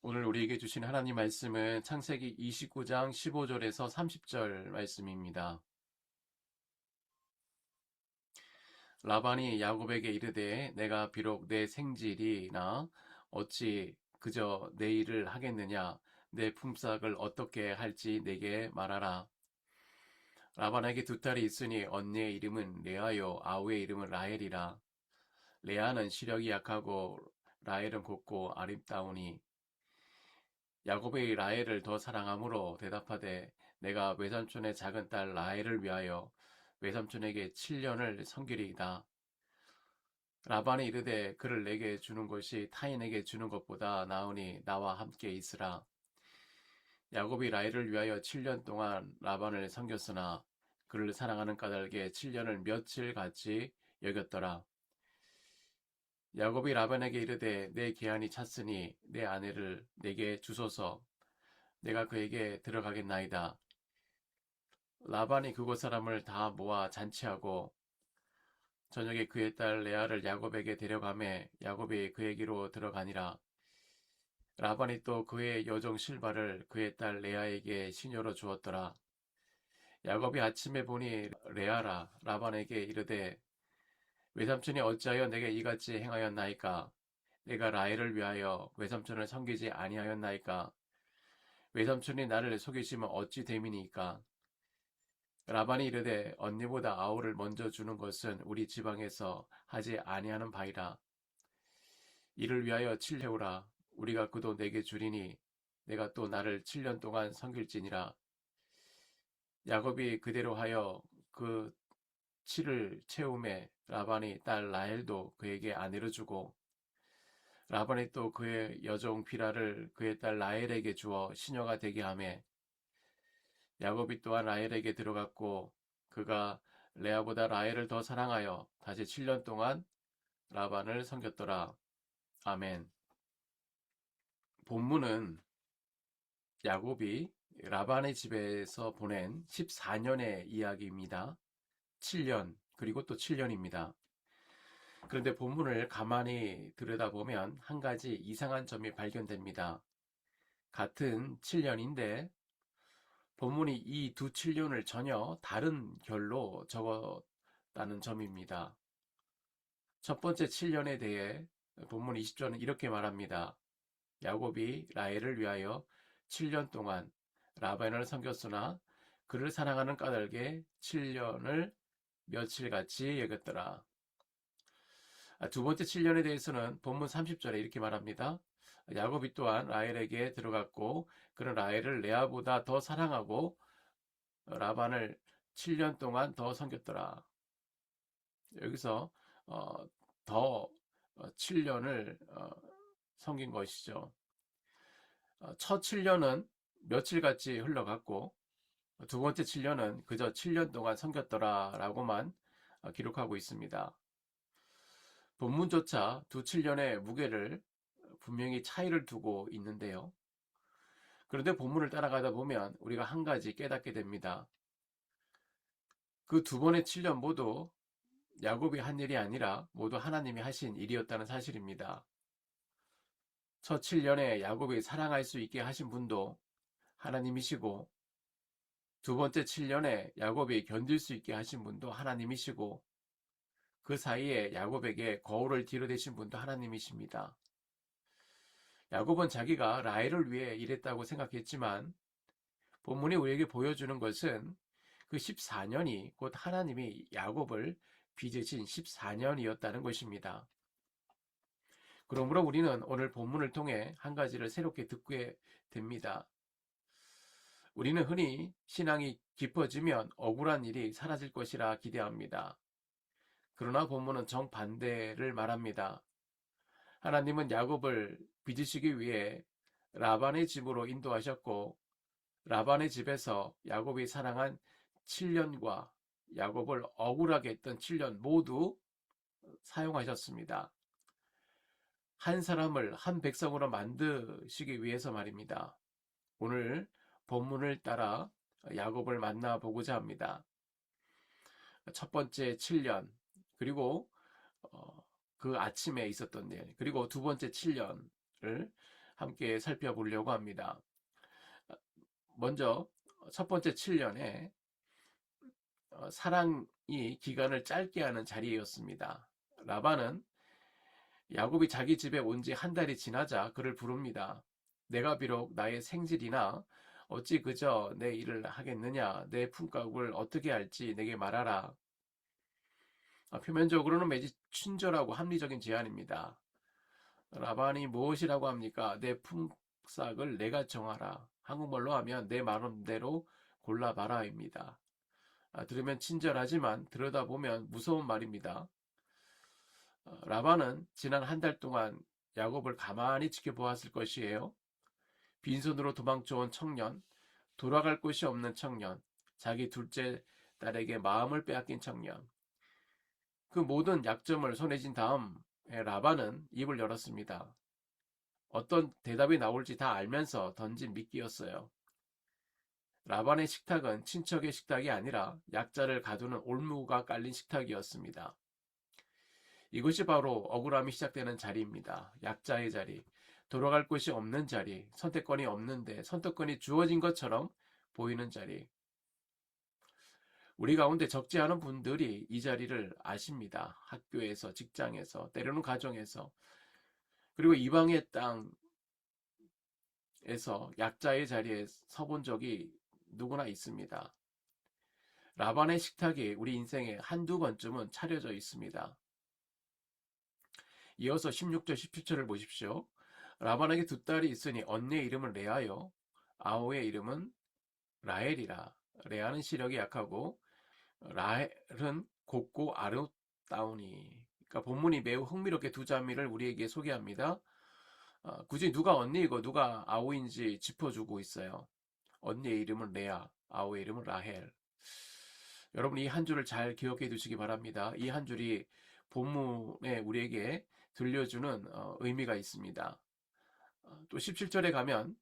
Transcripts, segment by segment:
오늘 우리에게 주신 하나님 말씀은 창세기 29장 15절에서 30절 말씀입니다. 라반이 야곱에게 이르되 내가 비록 내 생질이나 어찌 그저 내 일을 하겠느냐, 내 품삯을 어떻게 할지 내게 말하라. 라반에게 두 딸이 있으니 언니의 이름은 레아요 아우의 이름은 라헬이라. 레아는 시력이 약하고 라헬은 곱고 아름다우니 야곱이 라헬을 더 사랑함으로 대답하되 내가 외삼촌의 작은 딸 라헬을 위하여 외삼촌에게 7년을 섬기리이다. 라반이 이르되 그를 내게 주는 것이 타인에게 주는 것보다 나으니 나와 함께 있으라. 야곱이 라헬을 위하여 7년 동안 라반을 섬겼으나 그를 사랑하는 까닭에 7년을 며칠 같이 여겼더라. 야곱이 라반에게 이르되 내 기한이 찼으니 내 아내를 내게 주소서. 내가 그에게 들어가겠나이다. 라반이 그곳 사람을 다 모아 잔치하고 저녁에 그의 딸 레아를 야곱에게 데려가매 야곱이 그에게로 들어가니라. 라반이 또 그의 여종 실바를 그의 딸 레아에게 시녀로 주었더라. 야곱이 아침에 보니 레아라. 라반에게 이르되 외삼촌이 어찌하여 내게 이같이 행하였나이까? 내가 라헬을 위하여 외삼촌을 섬기지 아니하였나이까? 외삼촌이 나를 속이시면 어찌 됨이니까? 라반이 이르되 언니보다 아우를 먼저 주는 것은 우리 지방에서 하지 아니하는 바이라. 이를 위하여 7해오라. 우리가 그도 내게 주리니 내가 또 나를 7년 동안 섬길지니라. 야곱이 그대로 하여 그 7을 채우매 라반이 딸 라헬도 그에게 아내로 주고 라반이 또 그의 여종 비라를 그의 딸 라헬에게 주어 시녀가 되게 하매 야곱이 또한 라헬에게 들어갔고 그가 레아보다 라헬을 더 사랑하여 다시 7년 동안 라반을 섬겼더라. 아멘. 본문은 야곱이 라반의 집에서 보낸 14년의 이야기입니다. 7년, 그리고 또 7년입니다. 그런데 본문을 가만히 들여다보면 한 가지 이상한 점이 발견됩니다. 같은 7년인데 본문이 이 두 7년을 전혀 다른 결로 적었다는 점입니다. 첫 번째 7년에 대해 본문 20절은 이렇게 말합니다. 야곱이 라헬을 위하여 7년 동안 라반을 섬겼으나 그를 사랑하는 까닭에 7년을 며칠같이 여겼더라. 두 번째 7년에 대해서는 본문 30절에 이렇게 말합니다. 야곱이 또한 라헬에게 들어갔고 그는 라헬을 레아보다 더 사랑하고 라반을 7년 동안 더 섬겼더라. 여기서 더 7년을 섬긴 것이죠. 첫 7년은 며칠같이 흘러갔고 두 번째 7년은 그저 7년 동안 섬겼더라 라고만 기록하고 있습니다. 본문조차 두 7년의 무게를 분명히 차이를 두고 있는데요. 그런데 본문을 따라가다 보면 우리가 한 가지 깨닫게 됩니다. 그 두 번의 7년 모두 야곱이 한 일이 아니라 모두 하나님이 하신 일이었다는 사실입니다. 첫 7년에 야곱이 사랑할 수 있게 하신 분도 하나님이시고 두 번째 7년에 야곱이 견딜 수 있게 하신 분도 하나님이시고 그 사이에 야곱에게 거울을 뒤로대신 분도 하나님이십니다. 야곱은 자기가 라헬을 위해 일했다고 생각했지만 본문이 우리에게 보여주는 것은 그 14년이 곧 하나님이 야곱을 빚으신 14년이었다는 것입니다. 그러므로 우리는 오늘 본문을 통해 한 가지를 새롭게 듣게 됩니다. 우리는 흔히 신앙이 깊어지면 억울한 일이 사라질 것이라 기대합니다. 그러나 본문은 정반대를 말합니다. 하나님은 야곱을 빚으시기 위해 라반의 집으로 인도하셨고 라반의 집에서 야곱이 사랑한 7년과 야곱을 억울하게 했던 7년 모두 사용하셨습니다. 한 사람을 한 백성으로 만드시기 위해서 말입니다. 오늘 본문을 따라 야곱을 만나보고자 합니다. 첫 번째 7년, 그리고 그 아침에 있었던 일, 그리고 두 번째 7년을 함께 살펴보려고 합니다. 먼저 첫 번째 7년에 사랑이 기간을 짧게 하는 자리였습니다. 라반은 야곱이 자기 집에 온 지 한 달이 지나자 그를 부릅니다. 내가 비록 나의 생질이나 어찌 그저 내 일을 하겠느냐, 내 품삯을 어떻게 할지 내게 말하라. 표면적으로는 매우 친절하고 합리적인 제안입니다. 라반이 무엇이라고 합니까? 내 품삯을 내가 정하라. 한국말로 하면 내 마음대로 골라봐라입니다. 들으면 친절하지만 들여다보면 무서운 말입니다. 라반은 지난 한 달 동안 야곱을 가만히 지켜보았을 것이에요. 빈손으로 도망쳐온 청년, 돌아갈 곳이 없는 청년, 자기 둘째 딸에게 마음을 빼앗긴 청년. 그 모든 약점을 손에 쥔 다음 라반은 입을 열었습니다. 어떤 대답이 나올지 다 알면서 던진 미끼였어요. 라반의 식탁은 친척의 식탁이 아니라 약자를 가두는 올무가 깔린 식탁이었습니다. 이것이 바로 억울함이 시작되는 자리입니다. 약자의 자리, 돌아갈 곳이 없는 자리, 선택권이 없는데 선택권이 주어진 것처럼 보이는 자리. 우리 가운데 적지 않은 분들이 이 자리를 아십니다. 학교에서, 직장에서, 때로는 가정에서, 그리고 이방의 땅에서 약자의 자리에 서본 적이 누구나 있습니다. 라반의 식탁이 우리 인생에 한두 번쯤은 차려져 있습니다. 이어서 16절, 17절을 보십시오. 라반에게 두 딸이 있으니 언니의 이름은 레아요, 아우의 이름은 라헬이라. 레아는 시력이 약하고 라헬은 곱고 아름다우니. 그러니까 본문이 매우 흥미롭게 두 자매를 우리에게 소개합니다. 굳이 누가 언니이고 누가 아우인지 짚어주고 있어요. 언니의 이름은 레아, 아우의 이름은 라헬. 여러분, 이 한 줄을 잘 기억해 두시기 바랍니다. 이 한 줄이 본문에 우리에게 들려주는 의미가 있습니다. 또 17절에 가면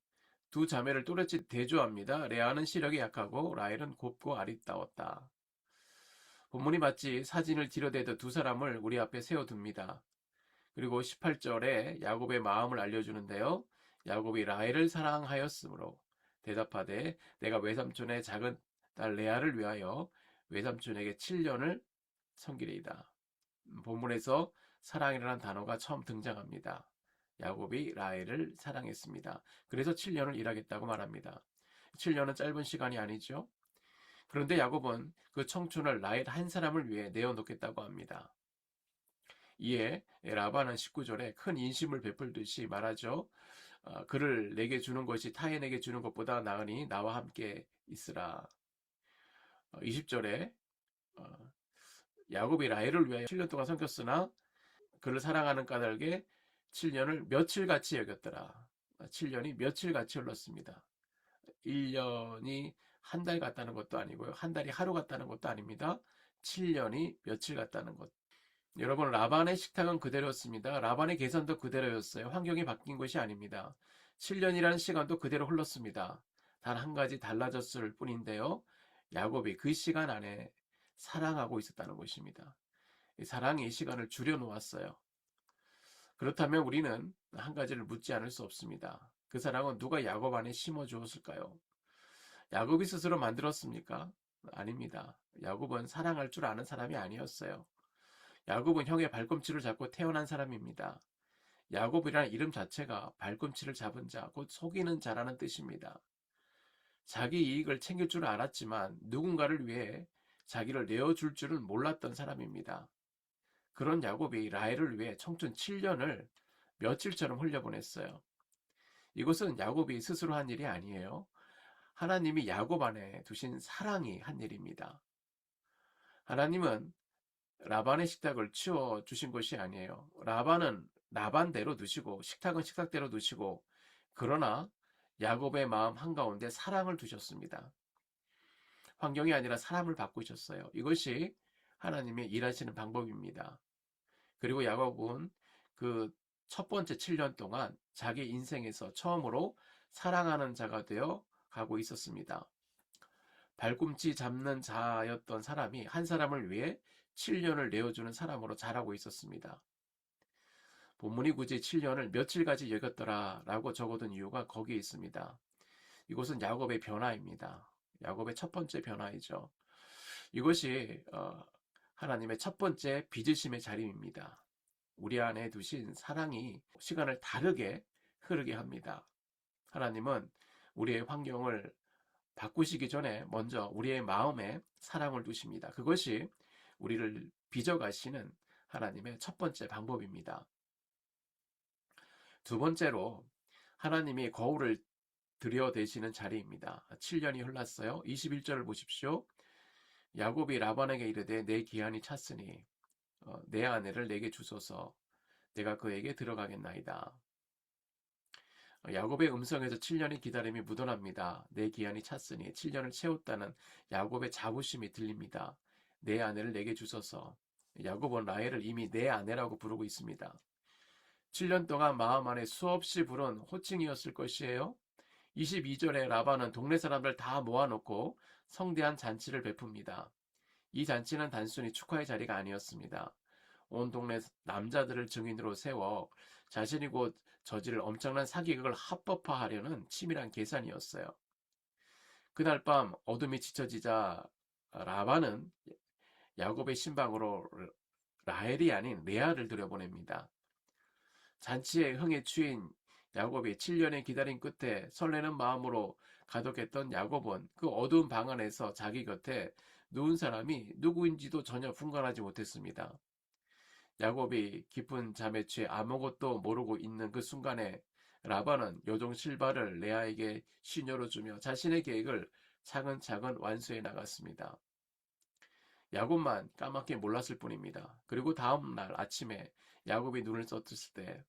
두 자매를 또렷이 대조합니다. 레아는 시력이 약하고 라헬은 곱고 아름다웠다. 본문이 마치 사진을 뒤로대듯 두 사람을 우리 앞에 세워둡니다. 그리고 18절에 야곱의 마음을 알려주는데요. 야곱이 라헬을 사랑하였으므로 대답하되 내가 외삼촌의 작은 딸 레아를 위하여 외삼촌에게 7년을 섬기리이다. 본문에서 사랑이라는 단어가 처음 등장합니다. 야곱이 라헬을 사랑했습니다. 그래서 7년을 일하겠다고 말합니다. 7년은 짧은 시간이 아니죠. 그런데 야곱은 그 청춘을 라헬 한 사람을 위해 내어놓겠다고 합니다. 이에 라반은 19절에 큰 인심을 베풀듯이 말하죠. 그를 내게 주는 것이 타인에게 주는 것보다 나으니 나와 함께 있으라. 20절에 야곱이 라헬을 위하여 7년 동안 섬겼으나 그를 사랑하는 까닭에 7년을 며칠같이 여겼더라. 7년이 며칠같이 흘렀습니다. 1년이 한 달 같다는 것도 아니고요. 한 달이 하루 같다는 것도 아닙니다. 7년이 며칠 같다는 것. 여러분, 라반의 식탁은 그대로였습니다. 라반의 계산도 그대로였어요. 환경이 바뀐 것이 아닙니다. 7년이라는 시간도 그대로 흘렀습니다. 단 한 가지 달라졌을 뿐인데요. 야곱이 그 시간 안에 사랑하고 있었다는 것입니다. 이 사랑이 시간을 줄여놓았어요. 그렇다면 우리는 한 가지를 묻지 않을 수 없습니다. 그 사랑은 누가 야곱 안에 심어주었을까요? 야곱이 스스로 만들었습니까? 아닙니다. 야곱은 사랑할 줄 아는 사람이 아니었어요. 야곱은 형의 발꿈치를 잡고 태어난 사람입니다. 야곱이라는 이름 자체가 발꿈치를 잡은 자, 곧 속이는 자라는 뜻입니다. 자기 이익을 챙길 줄 알았지만 누군가를 위해 자기를 내어줄 줄은 몰랐던 사람입니다. 그런 야곱이 라헬을 위해 청춘 7년을 며칠처럼 흘려보냈어요. 이것은 야곱이 스스로 한 일이 아니에요. 하나님이 야곱 안에 두신 사랑이 한 일입니다. 하나님은 라반의 식탁을 치워주신 것이 아니에요. 라반은 라반대로 두시고 식탁은 식탁대로 두시고, 그러나 야곱의 마음 한가운데 사랑을 두셨습니다. 환경이 아니라 사람을 바꾸셨어요. 이것이 하나님의 일하시는 방법입니다. 그리고 야곱은 그 첫 번째 7년 동안 자기 인생에서 처음으로 사랑하는 자가 되어 가고 있었습니다. 발꿈치 잡는 자였던 사람이 한 사람을 위해 7년을 내어주는 사람으로 자라고 있었습니다. 본문이 굳이 7년을 며칠까지 여겼더라 라고 적어둔 이유가 거기에 있습니다. 이것은 야곱의 변화입니다. 야곱의 첫 번째 변화이죠. 이것이 하나님의 첫 번째 빚으심의 자리입니다. 우리 안에 두신 사랑이 시간을 다르게 흐르게 합니다. 하나님은 우리의 환경을 바꾸시기 전에 먼저 우리의 마음에 사랑을 두십니다. 그것이 우리를 빚어가시는 하나님의 첫 번째 방법입니다. 두 번째로 하나님이 거울을 들여대시는 자리입니다. 7년이 흘렀어요. 21절을 보십시오. 야곱이 라반에게 이르되 내 기한이 찼으니 내 아내를 내게 주소서 내가 그에게 들어가겠나이다. 야곱의 음성에서 7년의 기다림이 묻어납니다. 내 기한이 찼으니 7년을 채웠다는 야곱의 자부심이 들립니다. 내 아내를 내게 주소서. 야곱은 라헬을 이미 내 아내라고 부르고 있습니다. 7년 동안 마음 안에 수없이 부른 호칭이었을 것이에요. 22절에 라반은 동네 사람들 다 모아놓고 성대한 잔치를 베풉니다. 이 잔치는 단순히 축하의 자리가 아니었습니다. 온 동네 남자들을 증인으로 세워 자신이 곧 저지를 엄청난 사기극을 합법화하려는 치밀한 계산이었어요. 그날 밤 어둠이 짙어지자 라반은 야곱의 신방으로 라헬이 아닌 레아를 들여보냅니다. 잔치의 흥에 취인 야곱이 7년의 기다림 끝에 설레는 마음으로 가득했던 야곱은 그 어두운 방 안에서 자기 곁에 누운 사람이 누구인지도 전혀 분간하지 못했습니다. 야곱이 깊은 잠에 취해 아무것도 모르고 있는 그 순간에 라반은 요종 실바를 레아에게 시녀로 주며 자신의 계획을 차근차근 완수해 나갔습니다. 야곱만 까맣게 몰랐을 뿐입니다. 그리고 다음 날 아침에 야곱이 눈을 떴을 때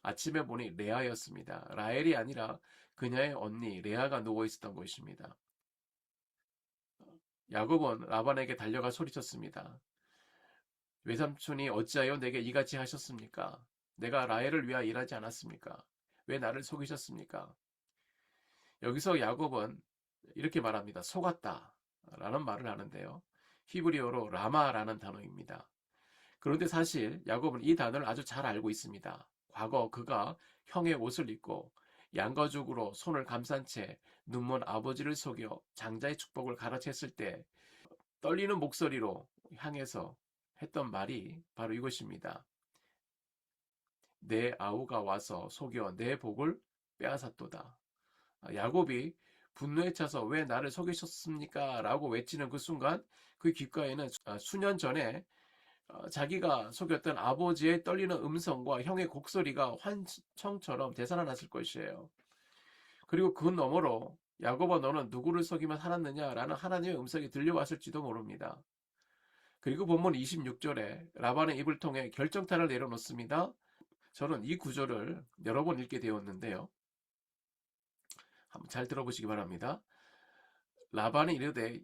아침에 보니 레아였습니다. 라헬이 아니라 그녀의 언니 레아가 누워 있었던 것입니다. 야곱은 라반에게 달려가 소리쳤습니다. 외삼촌이 어찌하여 내게 이같이 하셨습니까? 내가 라헬을 위하여 일하지 않았습니까? 왜 나를 속이셨습니까? 여기서 야곱은 이렇게 말합니다. 속았다 라는 말을 하는데요. 히브리어로 라마라는 단어입니다. 그런데 사실 야곱은 이 단어를 아주 잘 알고 있습니다. 과거 그가 형의 옷을 입고 양가죽으로 손을 감싼 채 눈먼 아버지를 속여 장자의 축복을 가르쳤을 때 떨리는 목소리로 향해서 했던 말이 바로 이것입니다. 내 아우가 와서 속여 내 복을 빼앗았도다. 야곱이 분노에 차서 왜 나를 속이셨습니까? 라고 외치는 그 순간 그 귓가에는 수년 전에 자기가 속였던 아버지의 떨리는 음성과 형의 곡소리가 환청처럼 되살아났을 것이에요. 그리고 그 너머로 야곱아 너는 누구를 속이며 살았느냐라는 하나님의 음성이 들려왔을지도 모릅니다. 그리고 본문 26절에 라반의 입을 통해 결정타를 내려놓습니다. 저는 이 구절을 여러 번 읽게 되었는데요. 한번 잘 들어보시기 바랍니다. 라반이 이르되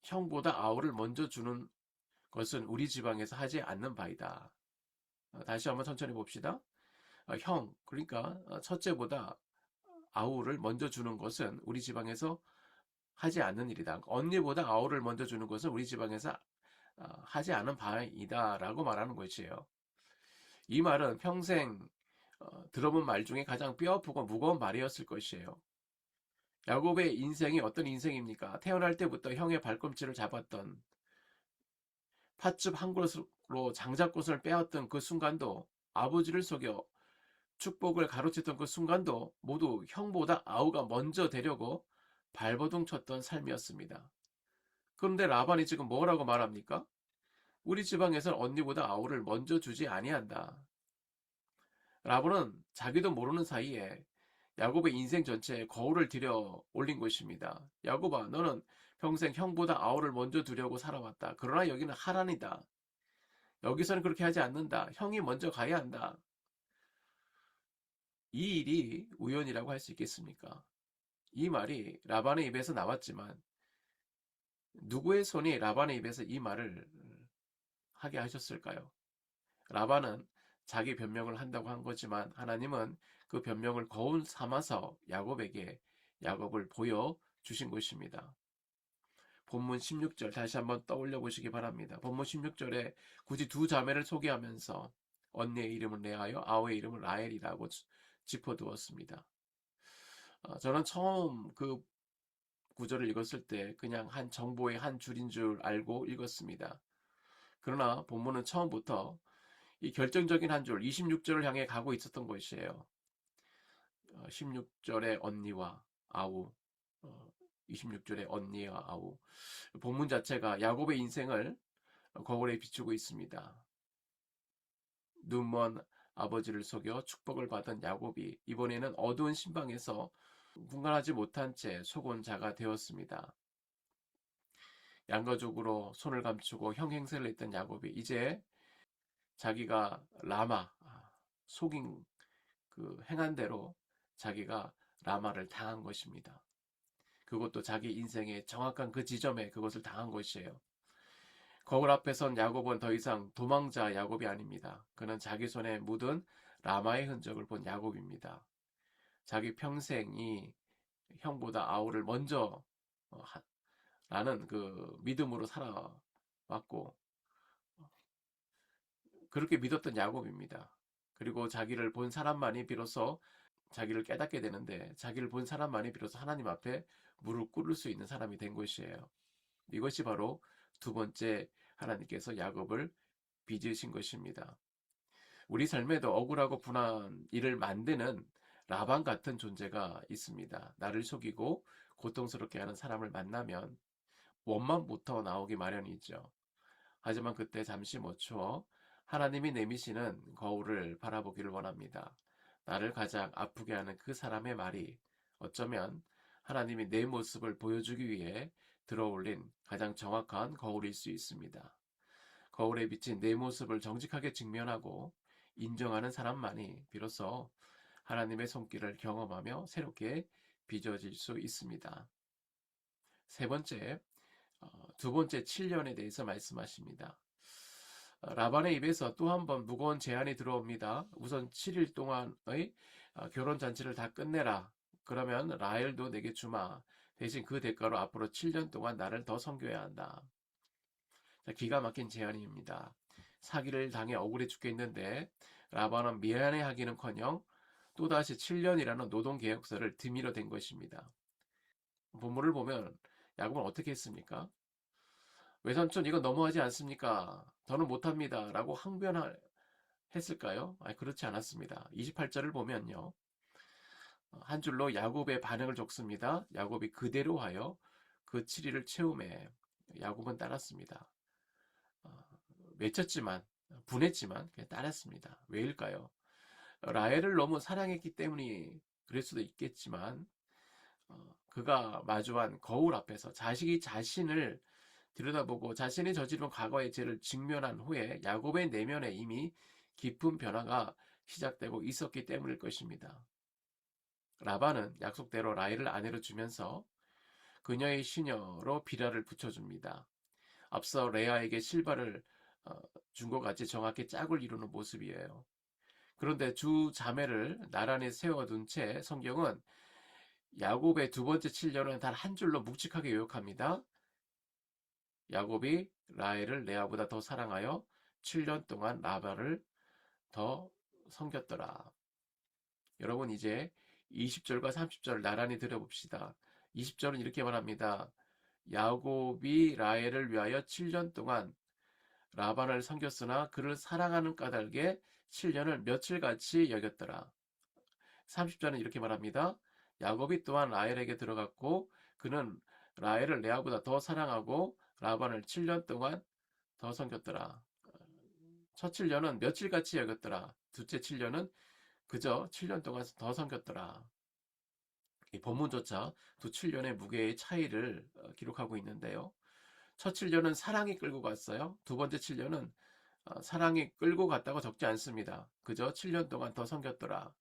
형보다 아우를 먼저 주는 것은 우리 지방에서 하지 않는 바이다. 다시 한번 천천히 봅시다. 형, 그러니까 첫째보다 아우를 먼저 주는 것은 우리 지방에서 하지 않는 일이다. 언니보다 아우를 먼저 주는 것은 우리 지방에서 하지 않은 바이다 라고 말하는 것이에요. 이 말은 평생 들어본 말 중에 가장 뼈아프고 무거운 말이었을 것이에요. 야곱의 인생이 어떤 인생입니까? 태어날 때부터 형의 발꿈치를 잡았던 팥죽 한 그릇으로 장작꽃을 빼앗던 그 순간도 아버지를 속여 축복을 가로챘던 그 순간도 모두 형보다 아우가 먼저 되려고 발버둥 쳤던 삶이었습니다. 그런데 라반이 지금 뭐라고 말합니까? 우리 지방에선 언니보다 아우를 먼저 주지 아니한다. 라반은 자기도 모르는 사이에 야곱의 인생 전체에 거울을 들여 올린 것입니다. 야곱아, 너는 평생 형보다 아우를 먼저 두려고 살아왔다. 그러나 여기는 하란이다. 여기서는 그렇게 하지 않는다. 형이 먼저 가야 한다. 이 일이 우연이라고 할 수 있겠습니까? 이 말이 라반의 입에서 나왔지만 누구의 손이 라반의 입에서 이 말을 하게 하셨을까요? 라반은 자기 변명을 한다고 한 거지만 하나님은 그 변명을 거울 삼아서 야곱에게 야곱을 보여주신 것입니다. 본문 16절 다시 한번 떠올려 보시기 바랍니다. 본문 16절에 굳이 두 자매를 소개하면서 언니의 이름은 레아요, 아우의 이름은 라헬이라고 짚어두었습니다. 저는 처음 그 구절을 읽었을 때 그냥 한 정보의 한 줄인 줄 알고 읽었습니다. 그러나 본문은 처음부터 이 결정적인 한 줄, 26절을 향해 가고 있었던 것이에요. 16절의 언니와 아우, 26절의 언니와 아우. 본문 자체가 야곱의 인생을 거울에 비추고 있습니다. 눈먼 아버지를 속여 축복을 받은 야곱이 이번에는 어두운 신방에서 분간하지 못한 채 속은 자가 되었습니다. 양가족으로 손을 감추고 형행세를 했던 야곱이 이제 자기가 라마, 속인 그 행한 대로 자기가 라마를 당한 것입니다. 그것도 자기 인생의 정확한 그 지점에 그것을 당한 것이에요. 거울 앞에 선 야곱은 더 이상 도망자 야곱이 아닙니다. 그는 자기 손에 묻은 라마의 흔적을 본 야곱입니다. 자기 평생이 형보다 아우를 먼저 라는 그 믿음으로 살아왔고 그렇게 믿었던 야곱입니다. 그리고 자기를 본 사람만이 비로소 자기를 깨닫게 되는데 자기를 본 사람만이 비로소 하나님 앞에 무릎 꿇을 수 있는 사람이 된 것이에요. 이것이 바로 두 번째 하나님께서 야곱을 빚으신 것입니다. 우리 삶에도 억울하고 분한 일을 만드는 라반 같은 존재가 있습니다. 나를 속이고 고통스럽게 하는 사람을 만나면 원망부터 나오기 마련이죠. 하지만 그때 잠시 멈추어 하나님이 내미시는 거울을 바라보기를 원합니다. 나를 가장 아프게 하는 그 사람의 말이 어쩌면 하나님이 내 모습을 보여주기 위해 들어올린 가장 정확한 거울일 수 있습니다. 거울에 비친 내 모습을 정직하게 직면하고 인정하는 사람만이 비로소 하나님의 손길을 경험하며 새롭게 빚어질 수 있습니다. 세 번째, 두 번째 7년에 대해서 말씀하십니다. 라반의 입에서 또 한 번 무거운 제안이 들어옵니다. 우선 7일 동안의 결혼 잔치를 다 끝내라. 그러면 라헬도 내게 주마. 대신 그 대가로 앞으로 7년 동안 나를 더 섬겨야 한다. 기가 막힌 제안입니다. 사기를 당해 억울해 죽겠는데 라반은 미안해하기는커녕 또다시 7년이라는 노동계약서를 드미러 댄 것입니다. 본문을 보면 야곱은 어떻게 했습니까? 외삼촌 이건 너무하지 않습니까? 더는 못합니다. 라고 항변했을까요? 그렇지 않았습니다. 28절을 보면요. 한 줄로 야곱의 반응을 적습니다. 야곱이 그대로 하여 그 7일을 채우매 야곱은 따랐습니다. 외쳤지만 분했지만 그냥 따랐습니다. 왜일까요? 라헬을 너무 사랑했기 때문이 그럴 수도 있겠지만 그가 마주한 거울 앞에서 자식이 자신을 들여다보고 자신이 저지른 과거의 죄를 직면한 후에 야곱의 내면에 이미 깊은 변화가 시작되고 있었기 때문일 것입니다. 라반은 약속대로 라헬을 아내로 주면서 그녀의 시녀로 비라를 붙여줍니다. 앞서 레아에게 실바를 준 것 같이 정확히 짝을 이루는 모습이에요. 그런데 두 자매를 나란히 세워둔 채 성경은 야곱의 두 번째 7년은 단 한 줄로 묵직하게 요약합니다. 야곱이 라헬을 레아보다 더 사랑하여 7년 동안 라반을 더 섬겼더라. 여러분 이제 20절과 30절을 나란히 들어봅시다. 20절은 이렇게 말합니다. 야곱이 라헬을 위하여 7년 동안 라반을 섬겼으나 그를 사랑하는 까닭에 7년을 며칠같이 여겼더라. 30절은 이렇게 말합니다. 야곱이 또한 라헬에게 들어갔고 그는 라헬을 레아보다 더 사랑하고 라반을 7년 동안 더 섬겼더라. 첫 7년은 며칠같이 여겼더라. 둘째 7년은 그저 7년 동안 더 섬겼더라. 이 본문조차 두 7년의 무게의 차이를 기록하고 있는데요. 첫 7년은 사랑이 끌고 갔어요. 두 번째 7년은 사랑이 끌고 갔다고 적지 않습니다. 그저 7년 동안 더 섬겼더라.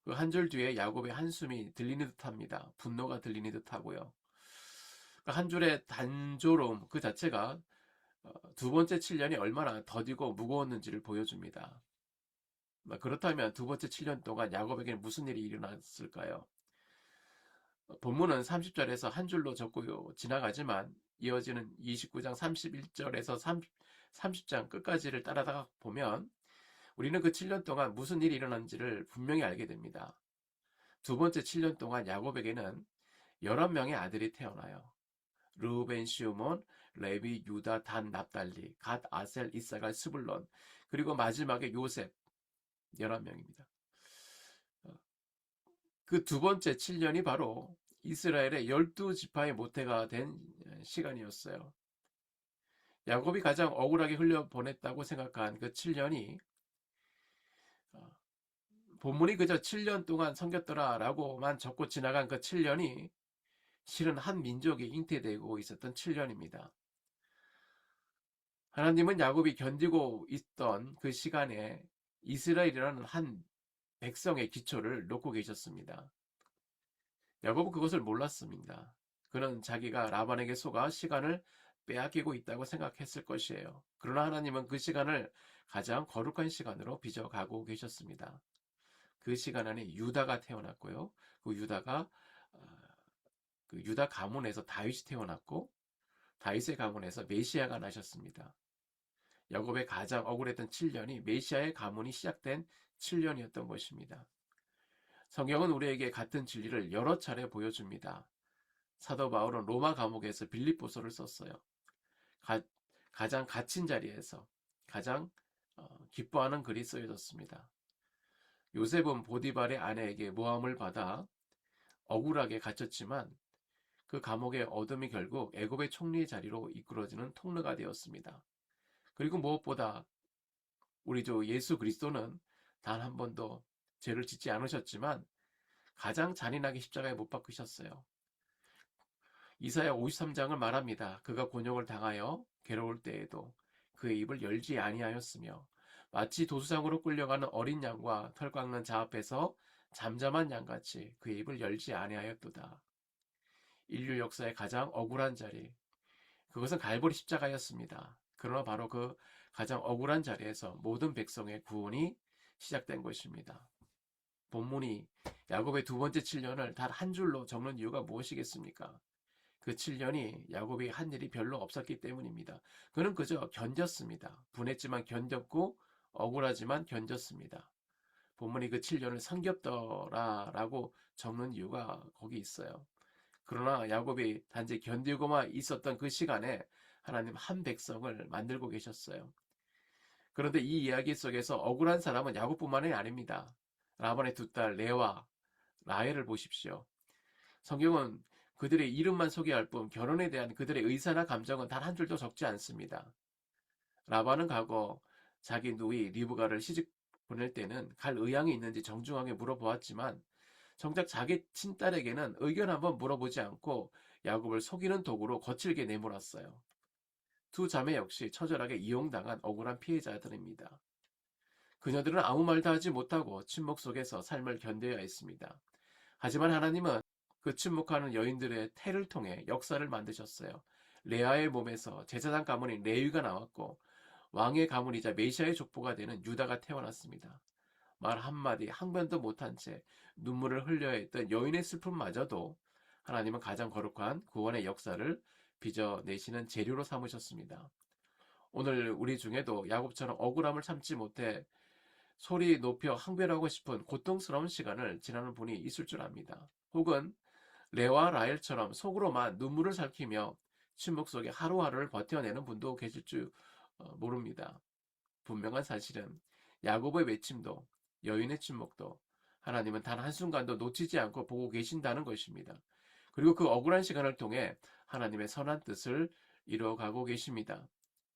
그 한 줄 뒤에 야곱의 한숨이 들리는 듯합니다. 분노가 들리는 듯하고요. 한 줄의 단조로움 그 자체가 두 번째 7년이 얼마나 더디고 무거웠는지를 보여줍니다. 그렇다면 두 번째 7년 동안 야곱에게는 무슨 일이 일어났을까요? 본문은 30절에서 한 줄로 적고 지나가지만 이어지는 29장 31절에서 30장 끝까지를 따라다가 보면 우리는 그 7년 동안 무슨 일이 일어난지를 분명히 알게 됩니다. 두 번째 7년 동안 야곱에게는 11명의 아들이 태어나요. 르우벤, 시므온, 레위, 유다, 단, 납달리, 갓, 아셀, 이사갈, 스불론, 그리고 마지막에 요셉 11명입니다. 그 두 번째 7년이 바로 이스라엘의 12지파의 모태가 된 시간이었어요. 야곱이 가장 억울하게 흘려보냈다고 생각한 그 7년이 본문이 그저 7년 동안 섬겼더라 라고만 적고 지나간 그 7년이 실은 한 민족이 잉태되고 있었던 7년입니다. 하나님은 야곱이 견디고 있던 그 시간에 이스라엘이라는 한 백성의 기초를 놓고 계셨습니다. 야곱은 그것을 몰랐습니다. 그는 자기가 라반에게 속아 시간을 빼앗기고 있다고 생각했을 것이에요. 그러나 하나님은 그 시간을 가장 거룩한 시간으로 빚어가고 계셨습니다. 그 시간 안에 유다가 태어났고요. 그 유다가 그 유다 가문에서 다윗이 태어났고 다윗의 가문에서 메시아가 나셨습니다. 야곱의 가장 억울했던 7년이 메시아의 가문이 시작된 7년이었던 것입니다. 성경은 우리에게 같은 진리를 여러 차례 보여줍니다. 사도 바울은 로마 감옥에서 빌립보서를 썼어요. 가장 갇힌 자리에서 가장 기뻐하는 글이 쓰여졌습니다. 요셉은 보디발의 아내에게 모함을 받아 억울하게 갇혔지만 그 감옥의 어둠이 결국 애굽의 총리의 자리로 이끌어지는 통로가 되었습니다. 그리고 무엇보다 우리 주 예수 그리스도는 단 한 번도 죄를 짓지 않으셨지만 가장 잔인하게 십자가에 못 박히셨어요. 이사야 53장을 말합니다. 그가 곤욕을 당하여 괴로울 때에도 그의 입을 열지 아니하였으며 마치 도수장으로 끌려가는 어린 양과 털 깎는 자 앞에서 잠잠한 양같이 그의 입을 열지 아니하였도다. 인류 역사의 가장 억울한 자리, 그것은 갈보리 십자가였습니다. 그러나 바로 그 가장 억울한 자리에서 모든 백성의 구원이 시작된 것입니다. 본문이 야곱의 두 번째 7년을 단 한 줄로 적는 이유가 무엇이겠습니까? 그 7년이 야곱이 한 일이 별로 없었기 때문입니다. 그는 그저 견뎠습니다. 분했지만 견뎠고 억울하지만 견뎠습니다. 본문이 그 7년을 섬겼더라라고 적는 이유가 거기 있어요. 그러나 야곱이 단지 견디고만 있었던 그 시간에 하나님 한 백성을 만들고 계셨어요. 그런데 이 이야기 속에서 억울한 사람은 야곱뿐만이 아닙니다. 라반의 두 딸 레와, 라헬을 보십시오. 성경은 그들의 이름만 소개할 뿐 결혼에 대한 그들의 의사나 감정은 단 한 줄도 적지 않습니다. 라반은 과거 자기 누이 리브가를 시집 보낼 때는 갈 의향이 있는지 정중하게 물어보았지만 정작 자기 친딸에게는 의견 한번 물어보지 않고 야곱을 속이는 도구로 거칠게 내몰았어요. 두 자매 역시 처절하게 이용당한 억울한 피해자들입니다. 그녀들은 아무 말도 하지 못하고 침묵 속에서 삶을 견뎌야 했습니다. 하지만 하나님은 그 침묵하는 여인들의 태를 통해 역사를 만드셨어요. 레아의 몸에서 제사장 가문인 레위가 나왔고 왕의 가문이자 메시아의 족보가 되는 유다가 태어났습니다. 말 한마디 항변도 못한 채 눈물을 흘려야 했던 여인의 슬픔마저도 하나님은 가장 거룩한 구원의 역사를 빚어내시는 재료로 삼으셨습니다. 오늘 우리 중에도 야곱처럼 억울함을 참지 못해 소리 높여 항변하고 싶은 고통스러운 시간을 지나는 분이 있을 줄 압니다. 혹은 레와 라헬처럼 속으로만 눈물을 삼키며 침묵 속에 하루하루를 버텨내는 분도 계실 줄 모릅니다. 분명한 사실은 야곱의 외침도 여인의 침묵도 하나님은 단 한순간도 놓치지 않고 보고 계신다는 것입니다. 그리고 그 억울한 시간을 통해 하나님의 선한 뜻을 이루어가고 계십니다.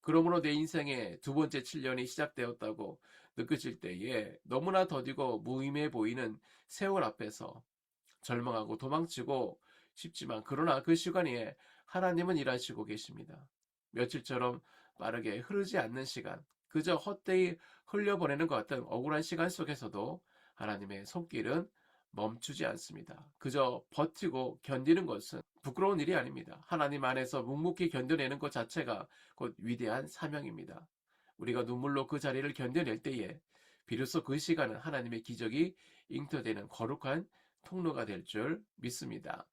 그러므로 내 인생의 두 번째 7년이 시작되었다고 느껴질 때에 너무나 더디고 무의미해 보이는 세월 앞에서 절망하고 도망치고 싶지만 그러나 그 시간에 하나님은 일하시고 계십니다. 며칠처럼 빠르게 흐르지 않는 시간, 그저 헛되이 흘려보내는 것 같은 억울한 시간 속에서도 하나님의 손길은 멈추지 않습니다. 그저 버티고 견디는 것은 부끄러운 일이 아닙니다. 하나님 안에서 묵묵히 견뎌내는 것 자체가 곧 위대한 사명입니다. 우리가 눈물로 그 자리를 견뎌낼 때에 비로소 그 시간은 하나님의 기적이 잉태되는 거룩한 통로가 될 줄 믿습니다.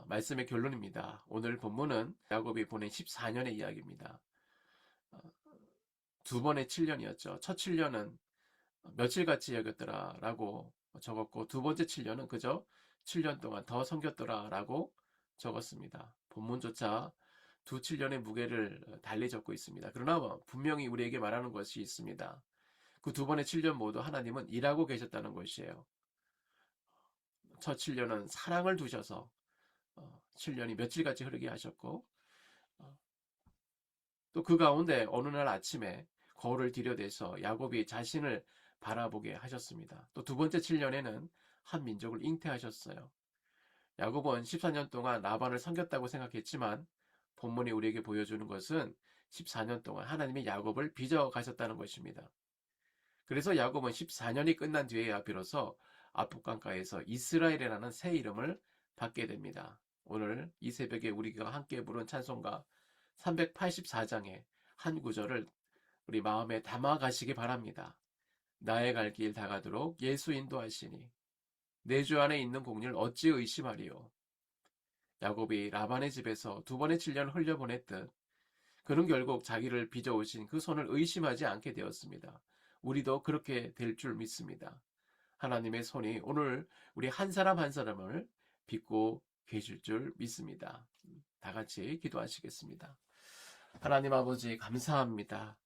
말씀의 결론입니다. 오늘 본문은 야곱이 보낸 14년의 이야기입니다. 두 번의 7년이었죠. 첫 7년은 며칠같이 여겼더라 라고 적었고, 두 번째 7년은 그저 7년 동안 더 섬겼더라 라고 적었습니다. 본문조차 두 7년의 무게를 달리 적고 있습니다. 그러나 분명히 우리에게 말하는 것이 있습니다. 그 두 번의 7년 모두 하나님은 일하고 계셨다는 것이에요. 첫 7년은 사랑을 두셔서 7년이 며칠같이 흐르게 하셨고, 또 그 가운데 어느 날 아침에 거울을 들여대서 야곱이 자신을 바라보게 하셨습니다. 또 두 번째 7년에는 한 민족을 잉태하셨어요. 야곱은 14년 동안 라반을 섬겼다고 생각했지만 본문이 우리에게 보여주는 것은 14년 동안 하나님이 야곱을 빚어 가셨다는 것입니다. 그래서 야곱은 14년이 끝난 뒤에야 비로소 아프간가에서 이스라엘이라는 새 이름을 받게 됩니다. 오늘 이 새벽에 우리가 함께 부른 찬송가 384장의 한 구절을 우리 마음에 담아 가시기 바랍니다. 나의 갈 길 다가도록 예수 인도하시니 내 주 안에 있는 공률 어찌 의심하리요. 야곱이 라반의 집에서 두 번의 7년을 흘려보냈듯 그는 결국 자기를 빚어오신 그 손을 의심하지 않게 되었습니다. 우리도 그렇게 될 줄 믿습니다. 하나님의 손이 오늘 우리 한 사람 한 사람을 빚고 계실 줄 믿습니다. 다 같이 기도하시겠습니다. 하나님 아버지 감사합니다.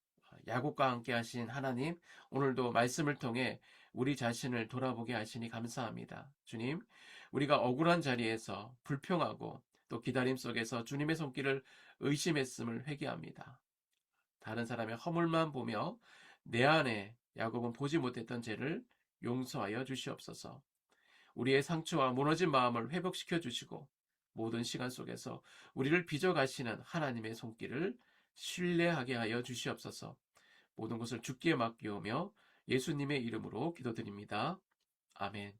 야곱과 함께 하신 하나님, 오늘도 말씀을 통해 우리 자신을 돌아보게 하시니 감사합니다. 주님, 우리가 억울한 자리에서 불평하고 또 기다림 속에서 주님의 손길을 의심했음을 회개합니다. 다른 사람의 허물만 보며 내 안에 야곱은 보지 못했던 죄를 용서하여 주시옵소서. 우리의 상처와 무너진 마음을 회복시켜 주시고 모든 시간 속에서 우리를 빚어가시는 하나님의 손길을 신뢰하게 하여 주시옵소서. 모든 것을 주께 맡기오며 예수님의 이름으로 기도드립니다. 아멘.